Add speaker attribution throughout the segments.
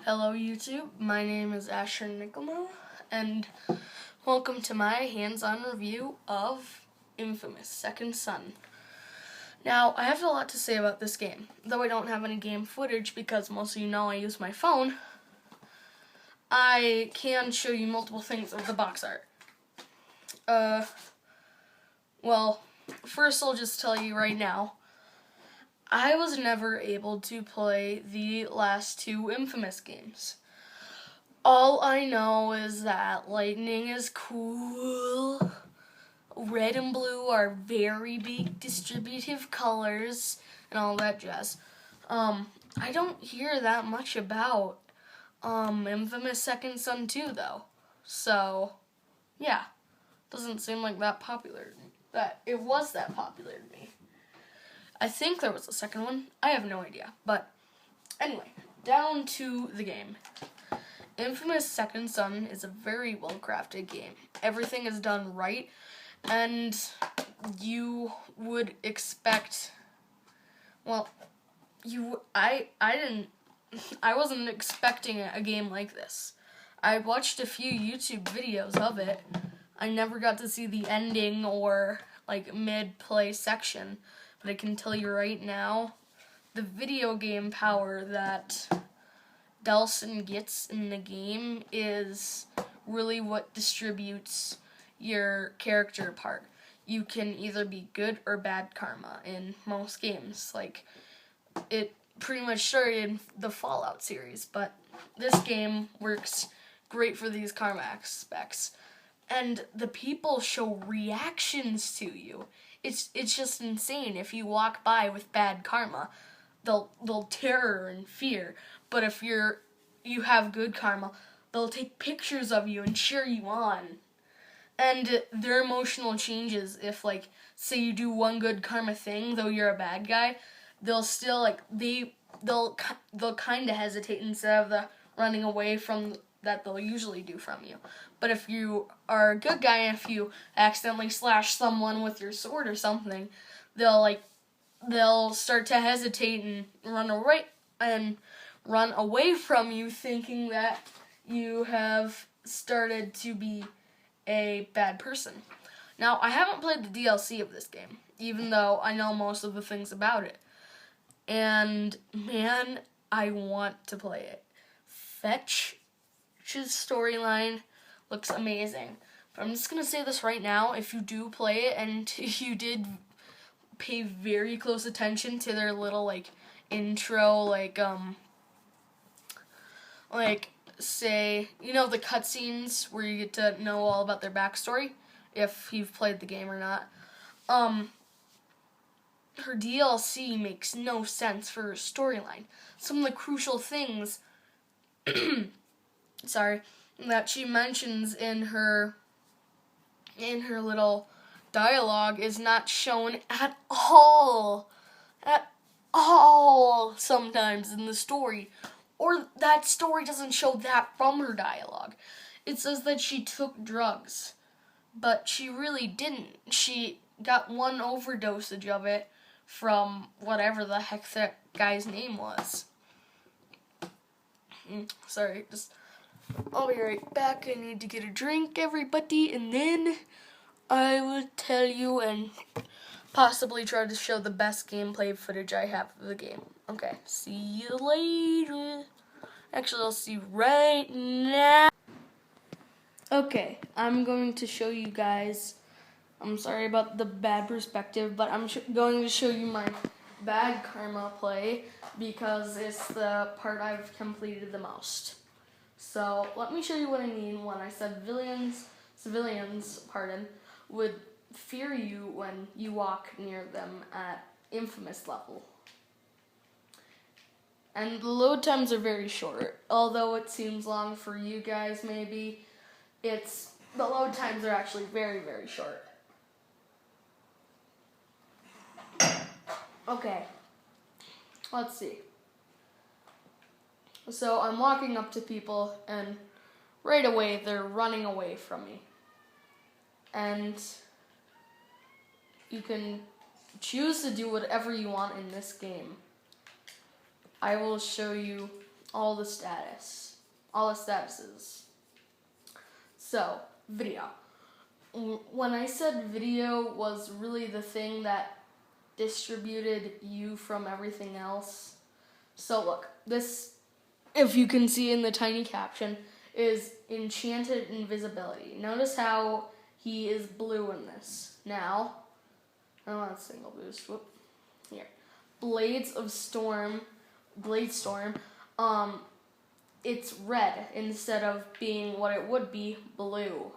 Speaker 1: Hello YouTube, my name is Asher Nickelmo, and welcome to my hands-on review of Infamous Second Son. Now, I have a lot to say about this game, though I don't have any game footage because most of you know I use my phone. I can show you multiple things of the box art. Well, first I'll just tell you right now, I was never able to play the last two Infamous games. All I know is that lightning is cool. Red and blue are very big distributive colors and all that jazz. I don't hear that much about Infamous Second Son 2 though. So, yeah. Doesn't seem like that popular. That it was that popular to me. I think there was a second one. I have no idea. But anyway, down to the game. Infamous Second Son is a very well-crafted game. Everything is done right, and you would expect. Well, I wasn't expecting a game like this. I watched a few YouTube videos of it. I never got to see the ending or like mid-play section. But I can tell you right now, the video game power that Delsin gets in the game is really what distributes your character part. You can either be good or bad karma in most games. Like, it pretty much started in the Fallout series, but this game works great for these karma aspects. And the people show reactions to you. It's just insane. If you walk by with bad karma, they'll terror and fear. But if you have good karma, they'll take pictures of you and cheer you on. And their emotional changes, if like say you do one good karma thing, though you're a bad guy, they'll still like they'll kind of hesitate instead of the running away from that they'll usually do from you. But if you are a good guy and if you accidentally slash someone with your sword or something, they'll start to hesitate and run away from you, thinking that you have started to be a bad person. Now, I haven't played the DLC of this game, even though I know most of the things about it. And man, I want to play it. Fetch's storyline looks amazing. But I'm just going to say this right now. If you do play it and you did pay very close attention to their little, like, intro, like say, you know, the cutscenes where you get to know all about their backstory, if you've played the game or not. Her DLC makes no sense for her storyline. Some of the crucial things that she mentions in her little dialogue is not shown at all sometimes in the story, or that story doesn't show that from her dialogue. It says that she took drugs, but she really didn't. She got one overdosage of it from whatever the heck that guy's name was. I'll be right back. I need to get a drink, everybody, and then I will tell you and possibly try to show the best gameplay footage I have of the game. Okay, see you later. Actually, I'll see you right now. Okay, I'm going to show you guys. I'm sorry about the bad perspective, but I'm going to show you my bad karma play because it's the part I've completed the most. So let me show you what I mean when I said civilians, would fear you when you walk near them at Infamous level. And the load times are very short. Although it seems long for you guys maybe, the load times are actually very, very short. Okay, let's see. So I'm walking up to people and right away they're running away from me. And you can choose to do whatever you want in this game. I will show you all the statuses. So, video. When I said video was really the thing that distributed you from everything else. So look, this, if you can see in the tiny caption, is Enchanted Invisibility. Notice how he is blue in this. Now, I want a single boost. Whoop. Here. Bladestorm, it's red instead of being what it would be, blue.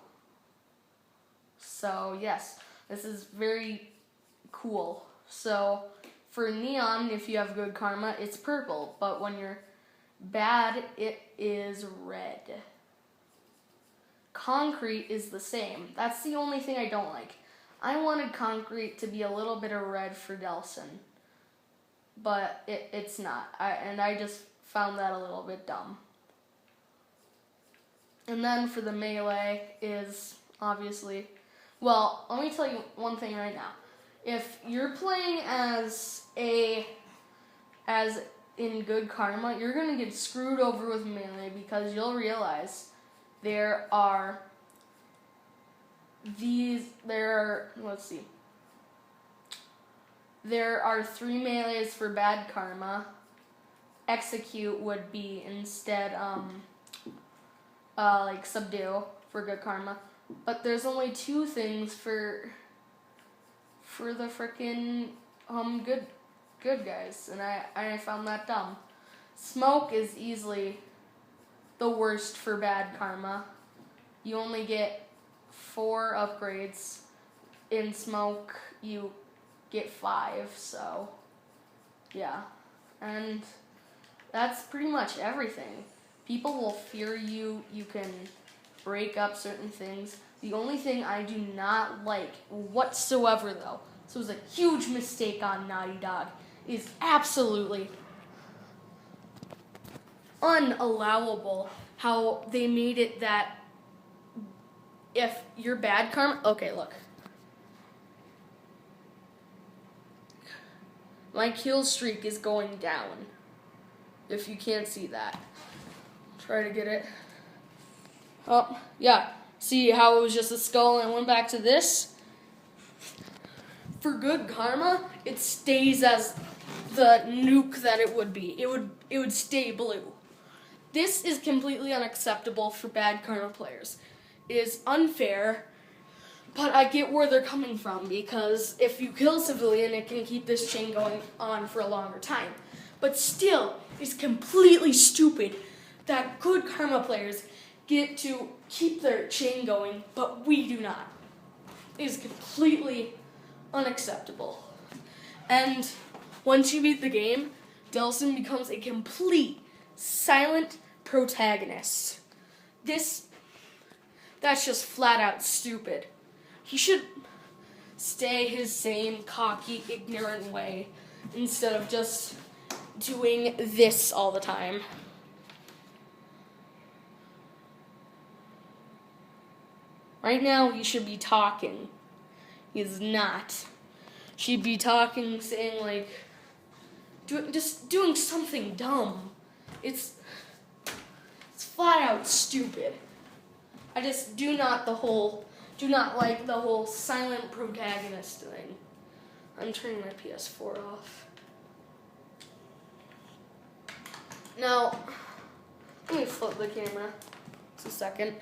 Speaker 1: So yes, this is very cool. So for Neon, if you have good karma, it's purple, but when you're bad, it is red. Concrete is the same. That's the only thing I don't like. I wanted Concrete to be a little bit of red for Delson, but it's not. I just found that a little bit dumb. And then for the melee is obviously, well, let me tell you one thing right now. If you're playing as in good karma, you're gonna get screwed over with melee because you'll realize there are 3 melees for bad karma. Execute would be instead like subdue for good karma. But there's only 2 things for the frickin' good guys, and I found that dumb. Smoke is easily the worst for bad karma. You only get 4 upgrades. In Smoke, you get 5, so yeah. And that's pretty much everything. People will fear you. You can break up certain things. The only thing I do not like whatsoever, though, so it was a huge mistake on Naughty Dog, is absolutely unallowable how they made it that if you're bad karma... Okay, look. My kill streak is going down, if you can't see that. Try to get it. Oh, yeah. See how it was just a skull and it went back to this? For good karma, it stays as the nuke that it would be. It would stay blue. This is completely unacceptable for bad karma players. It is unfair, but I get where they're coming from, because if you kill a civilian, it can keep this chain going on for a longer time. But still, it's completely stupid that good karma players get to keep their chain going, but we do not. It is completely unacceptable. And once you beat the game, Delson becomes a complete silent protagonist. That's just flat out stupid. He should stay his same cocky, ignorant way instead of just doing this all the time. Right now, he should be talking. He's not. She'd be talking, saying like, just doing something dumb. It's flat out stupid. I just do not like the whole silent protagonist thing. I'm turning my PS4 off. Now, let me flip the camera. Just a second.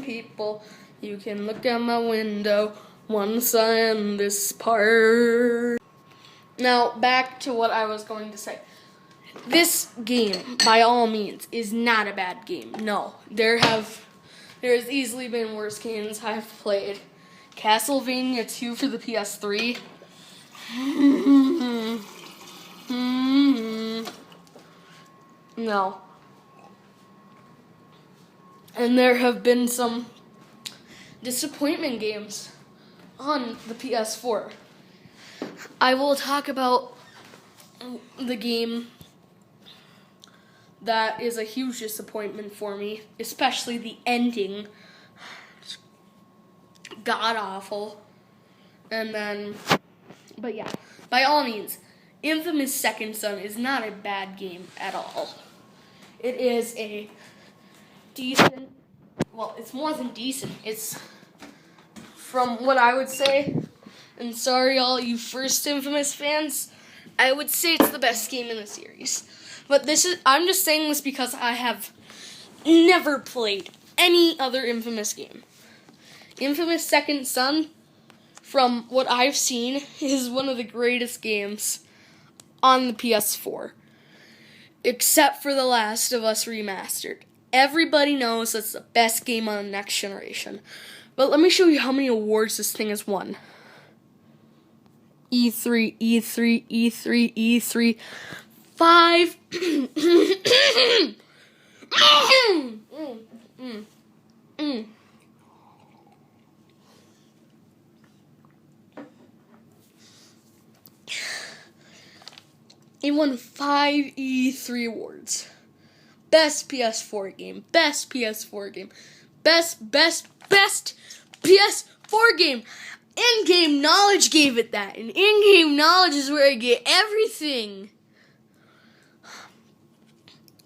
Speaker 1: People. You can look out my window once I end this part. Now, back to what I was going to say. This game, by all means, is not a bad game. No, there's easily been worse games I've played. Castlevania 2 for the PS3. No. And there have been some disappointment games on the PS4. I will talk about the game that is a huge disappointment for me, especially the ending. It's god awful. And then, but yeah, by all means, Infamous Second Son is not a bad game at all. It is a decent, well, it's more than decent. It's, from what I would say, and sorry all you first Infamous fans, I would say it's the best game in the series. But I'm just saying this because I have never played any other Infamous game. Infamous Second Son, from what I've seen, is one of the greatest games on the PS4. Except for The Last of Us Remastered. Everybody knows that's the best game on the next generation. But let me show you how many awards this thing has won. E3, E3, E3, E3, 5. It won 5 E3 awards. Best PS4 game. Best PS4 game. Best PS4 game. In-game knowledge gave it that. And in-game knowledge is where I get everything.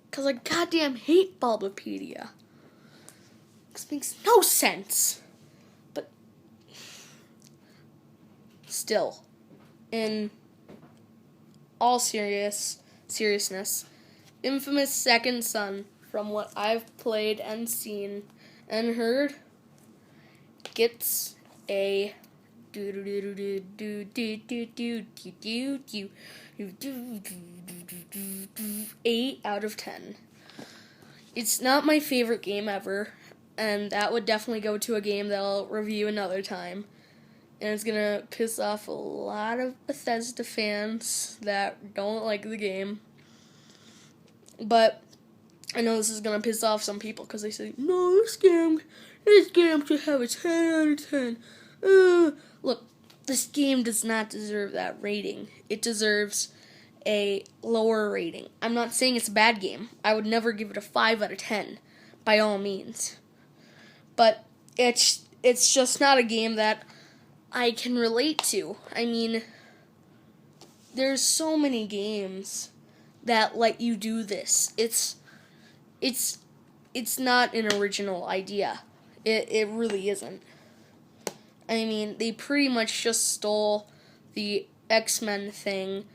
Speaker 1: Because I goddamn hate Bulbapedia. This makes no sense. But still, in all seriousness, Infamous Second Son, from what I've played and seen and heard, gets a 8 out of 10. It's not my favorite game ever, and that would definitely go to a game that I'll review another time. And it's gonna piss off a lot of Bethesda fans that don't like the game. But I know this is gonna piss off some people because they say, no, this game should have a 10 out of 10. Look, this game does not deserve that rating. It deserves a lower rating. I'm not saying it's a bad game. I would never give it a 5 out of 10, by all means. But it's just not a game that I can relate to. I mean, there's so many games that let you do this. It's not an original idea. It really isn't. I mean, they pretty much just stole the X-Men thing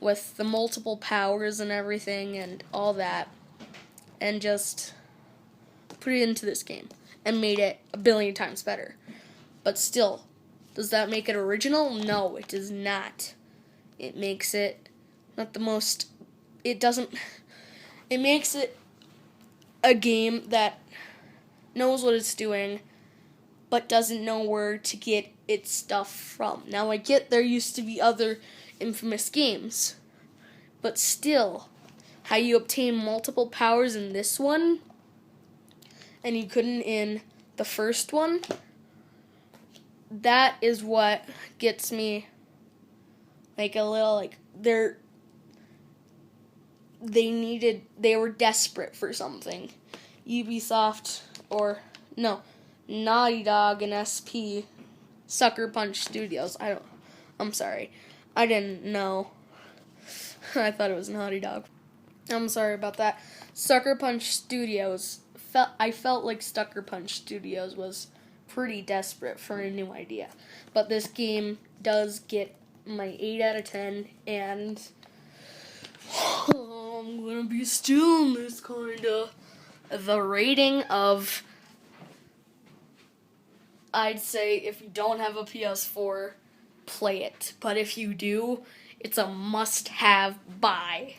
Speaker 1: with the multiple powers and everything and all that, and just put it into this game and made it a billion times better. But still, does that make it original? No, it does not. It makes it not the most... It makes it a game that knows what it's doing, but doesn't know where to get its stuff from. Now, I get there used to be other Infamous games, but still, how you obtain multiple powers in this one, and you couldn't in the first one, that is what gets me, like, a little, like, they were desperate for something. Ubisoft, Naughty Dog and SP, Sucker Punch Studios, I'm sorry, I didn't know. I thought it was Naughty Dog. I'm sorry about that. Sucker Punch Studios, I felt like Sucker Punch Studios was pretty desperate for a new idea. But this game does get my 8 out of 10, and I'm gonna be stealing this kinda. The rating of, I'd say if you don't have a PS4, play it. But if you do, it's a must-have buy.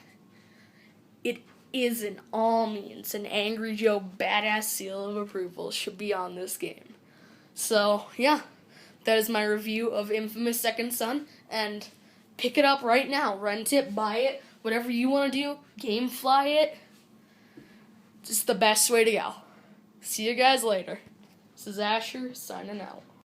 Speaker 1: It is in all means an Angry Joe badass seal of approval should be on this game. So, yeah, that is my review of Infamous Second Son, and pick it up right now. Rent it, buy it, whatever you want to do, GameFly it. Just the best way to go. See you guys later. This is Asher, signing out.